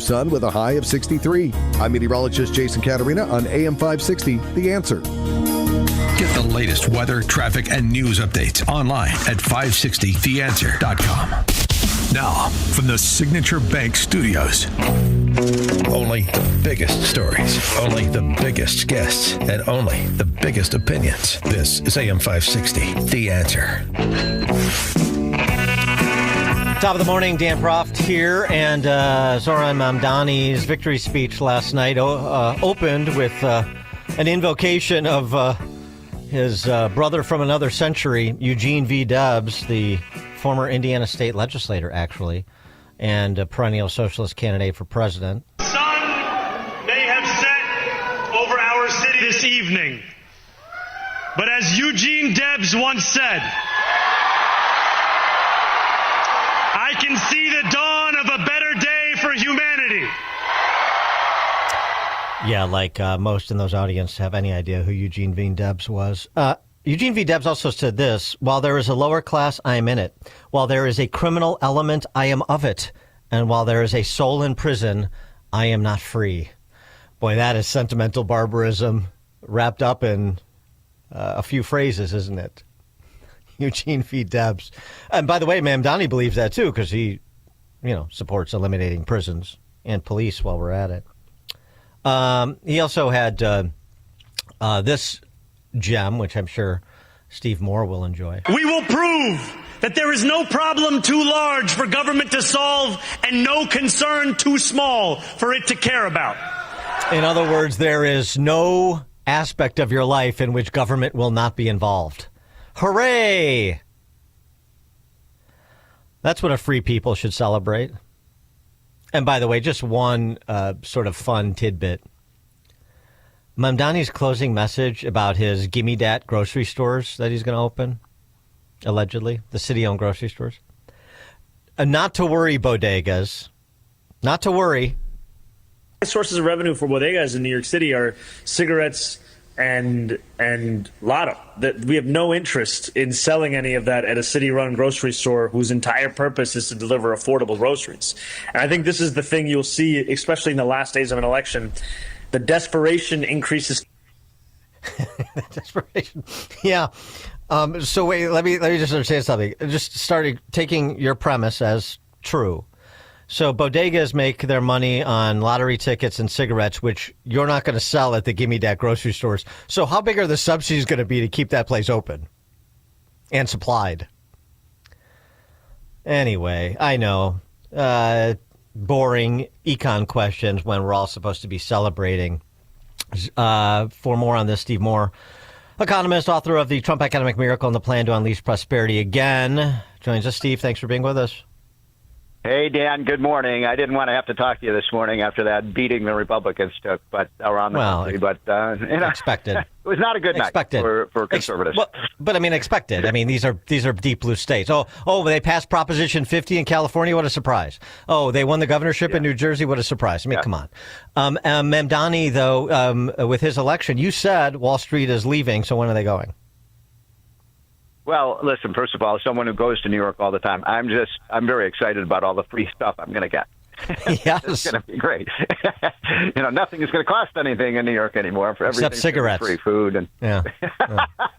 Sun with a high of 63. I'm meteorologist Jason Caterina on AM 560, The Answer. Get the latest weather, traffic, and news updates online at 560theanswer.com. Now, from the Signature Bank Studios. Only the biggest stories, only the biggest guests, and only the biggest opinions. This is AM 560, The Answer. Top of the morning, Dan Proft here, and Zoran Mdani's victory speech last night opened with an invocation of his brother from another century, Eugene V. Debs, the former Indiana state legislator, actually, and a perennial socialist candidate for president. Sun may have set over our city this evening, but as Eugene Debs once said, I can see the dawn of a better day for humanity. Yeah, like most in those audience have any idea who Eugene V. Debs was. Eugene V. Debs also said this: while there is a lower class, I am in it. While there is a criminal element, I am of it. And while there is a soul in prison, I am not free. Boy, that is sentimental barbarism wrapped up in a few phrases, isn't it? Eugene V. Debs. And by the way, Mdani believes that too, because he, supports eliminating prisons and police while we're at it. He also had this gem, which I'm sure Steve Moore will enjoy. We will prove that there is no problem too large for government to solve and no concern too small for it to care about. In other words, there is no aspect of your life in which government will not be involved. Hooray! That's what a free people should celebrate. And by the way, just one sort of fun tidbit. Mdani's closing message about his Gimme Dat grocery stores that he's going to open, allegedly, the city-owned grocery stores. Not to worry, bodegas. Not to worry. Sources of revenue for bodegas in New York City are cigarettes and lotto. That we have no interest in selling any of that at a city-run grocery store whose entire purpose is to deliver affordable groceries. And I think this is the thing you'll see, especially in the last days of an election. The desperation increases. Desperation. Yeah. So wait, let me just understand something. Just started taking your premise as true. So bodegas make their money on lottery tickets and cigarettes, which you're not going to sell at the Gimme Dat grocery stores. So how big are the subsidies going to be to keep that place open and supplied? Anyway, I know. Boring econ questions when we're all supposed to be celebrating. For more on this, Steve Moore, economist, author of The Trump Economic Miracle and the Plan to Unleash Prosperity Again, joins us. Steve, thanks for being with us. Hey, Dan, good morning. I didn't want to have to talk to you this morning after that beating the Republicans took, but around the country. But expected. It was not a good night for conservatives. But I mean, expected. I mean, these are deep blue states. Oh, they passed Proposition 50 in California. What a surprise. Oh, they won the governorship in New Jersey. What a surprise. I mean, come on. Mdani, though, with his election, you said Wall Street is leaving. So when are they going? Well, listen, first of all, as someone who goes to New York all the time, I'm very excited about all the free stuff I'm going to get. Yes. It's going to be great. Nothing is going to cost anything in New York anymore. For except cigarettes. Free food. And yeah.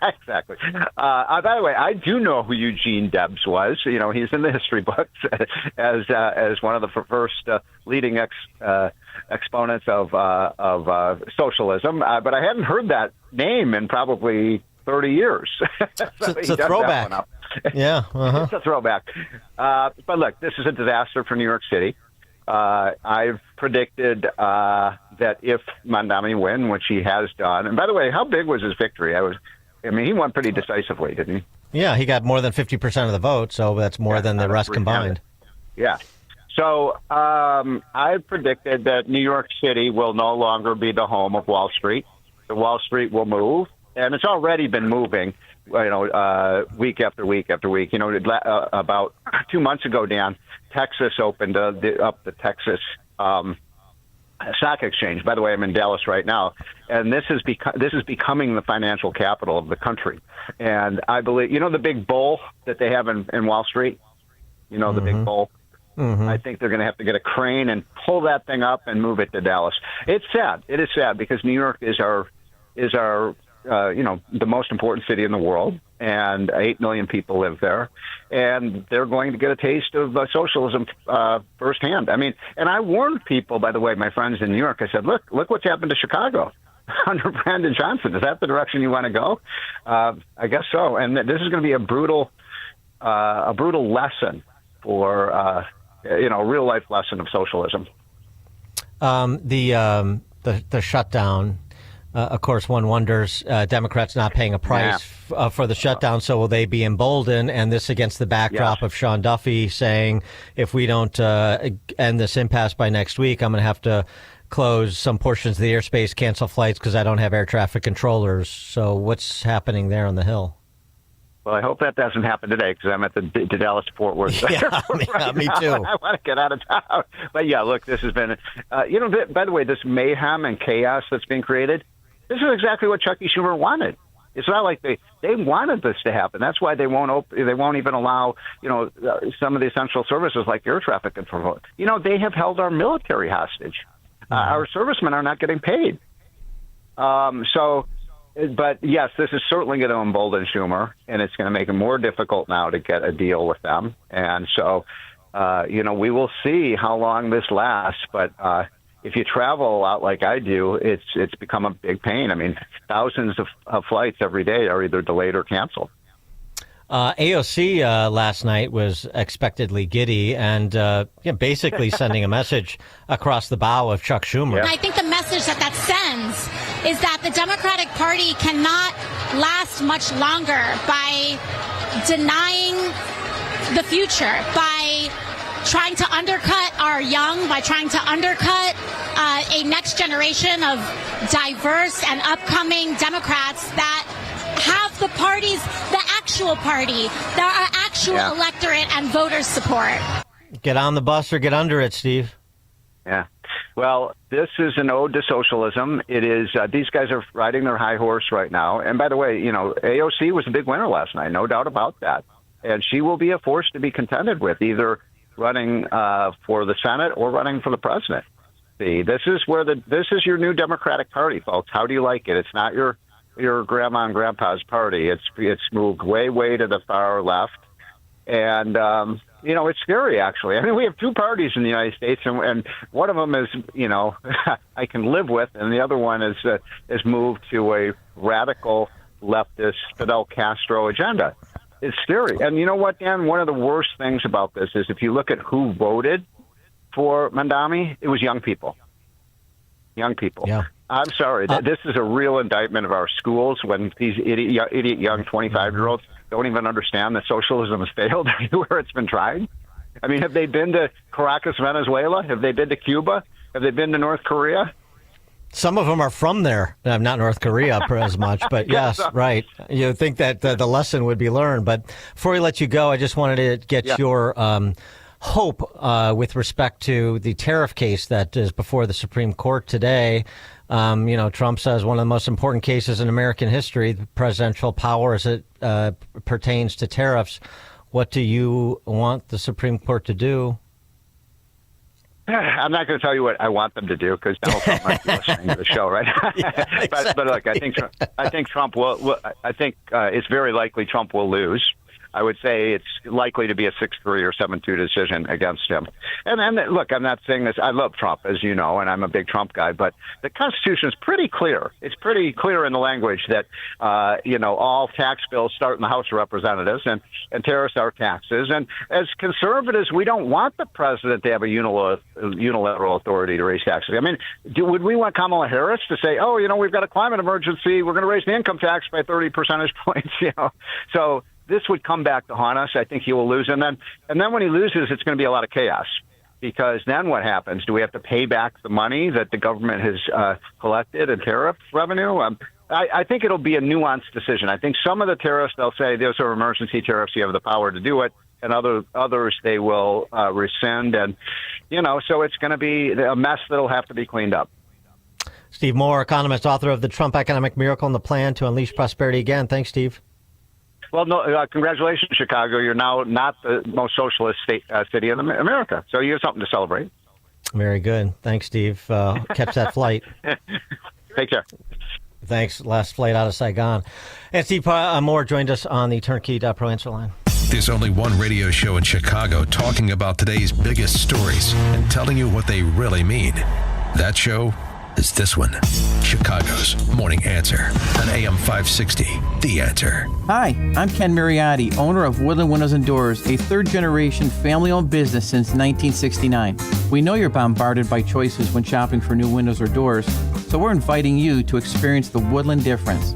Exactly. By the way, I do know who Eugene Debs was. He's in the history books as one of the first leading exponents of socialism. But I hadn't heard that name in probably 30 years. It's a throwback. Yeah. Uh-huh. It's a throwback. But look, this is a disaster for New York City. I've predicted that if Mdani win, which he has done, and by the way, how big was his victory? He won pretty decisively, didn't he? Yeah, he got more than 50% of the vote, so that's more than the rest combined. Yeah. So I predicted that New York City will no longer be the home of Wall Street. The Wall Street will move. And it's already been moving, week after week after week. About 2 months ago, Dan, Texas opened up the Texas stock exchange. By the way, I'm in Dallas right now, and this is becoming the financial capital of the country. And I believe, the big bull that they have in Wall Street, the big bull. I think they're going to have to get a crane and pull that thing up and move it to Dallas. It's sad. It is sad because New York is our the most important city in the world, and 8 million people live there, and they're going to get a taste of socialism firsthand. I mean, and I warned people, by the way, my friends in New York. I said, look what's happened to Chicago under Brandon Johnson. Is that the direction you want to go? I guess so. And this is going to be a brutal lesson for a real life lesson of socialism. The shutdown. Of course, one wonders, Democrats not paying a price for the shutdown, so will they be emboldened? And this against the backdrop of Sean Duffy saying, if we don't end this impasse by next week, I'm going to have to close some portions of the airspace, cancel flights because I don't have air traffic controllers. So what's happening there on the Hill? Well, I hope that doesn't happen today because I'm at the Dallas-Fort Worth airport right me now, too. I want to get out of town. But yeah, look, this has been, by the way, this mayhem and chaos that's being created, this is exactly what Chuck E. Schumer wanted. It's not like they wanted this to happen. That's why they won't even allow, some of the essential services like air traffic control. They have held our military hostage. Our servicemen are not getting paid. But yes, this is certainly going to embolden Schumer, and it's going to make it more difficult now to get a deal with them. And so, we will see how long this lasts. But if you travel a lot like I do, it's become a big pain. I mean, thousands of flights every day are either delayed or canceled. AOC last night was expectedly giddy and basically sending a message across the bow of Chuck Schumer. I think the message that sends is that the Democratic Party cannot last much longer by denying the future, by trying to undercut our young, by trying to undercut a next generation of diverse and upcoming Democrats that have the parties, the actual party, our actual electorate and voters support. Get on the bus or get under it, Steve. Yeah. Well, this is an ode to socialism. It is. These guys are riding their high horse right now. And by the way, AOC was a big winner last night, no doubt about that. And she will be a force to be contended with, either running for the Senate or running for the president. See, this is your new Democratic Party, folks. How do you like it? It's not your grandma and grandpa's party. It's moved way to the far left, and it's scary actually. I mean, we have two parties in the United States, and one of them is I can live with, and the other one is moved to a radical leftist Fidel Castro agenda. It's scary, and you know what, Dan? One of the worst things about this is if you look at who voted for Mdani, it was young people. Young people. Yeah. I'm sorry. This is a real indictment of our schools when these idiot young 25-year-olds don't even understand that socialism has failed everywhere it's been tried. I mean, have they been to Caracas, Venezuela? Have they been to Cuba? Have they been to North Korea? Some of them are from there. Not North Korea as much, but yes, right. You think that the lesson would be learned. But before we let you go, I just wanted to get your hope with respect to the tariff case that is before the Supreme Court today. Trump says one of the most important cases in American history, the presidential power as it pertains to tariffs. What do you want the Supreme Court to do? I'm not going to tell you what I want them to do because Donald Trump might be listening to the show, right? Exactly. but look, I think Trump will. I think it's very likely Trump will lose. I would say it's likely to be a 6-3 or 7-2 decision against him. And look, I'm not saying this. I love Trump, as you know, and I'm a big Trump guy. But the Constitution is pretty clear. It's pretty clear in the language that all tax bills start in the House of Representatives, and tariffs are taxes. And as conservatives, we don't want the president to have a unilateral authority to raise taxes. I mean, would we want Kamala Harris to say, we've got a climate emergency, we're going to raise the income tax by 30 percentage points? So. This would come back to haunt us. I think he will lose. And then when he loses, it's going to be a lot of chaos. Because then what happens? Do we have to pay back the money that the government has collected in tariff revenue? I think it'll be a nuanced decision. I think some of the tariffs, they'll say those are emergency tariffs. You have the power to do it. And others, they will rescind. And, so it's going to be a mess that'll have to be cleaned up. Steve Moore, economist, author of The Trump Economic Miracle and the Plan to Unleash Prosperity Again. Thanks, Steve. Well, no, congratulations, Chicago. You're now not the most socialist city in America, so you have something to celebrate. Very good. Thanks, Steve. Catch that flight. Take care. Thanks. Last flight out of Saigon. And Steve Moore joined us on the Turnkey.Pro answer line. There's only one radio show in Chicago talking about today's biggest stories and telling you what they really mean. That show is this one, Chicago's Morning Answer on AM 560, The Answer. Hi, I'm Ken Mariotti, owner of Woodland Windows and Doors, a third-generation family-owned business since 1969. We know you're bombarded by choices when shopping for new windows or doors, so we're inviting you to experience the Woodland difference.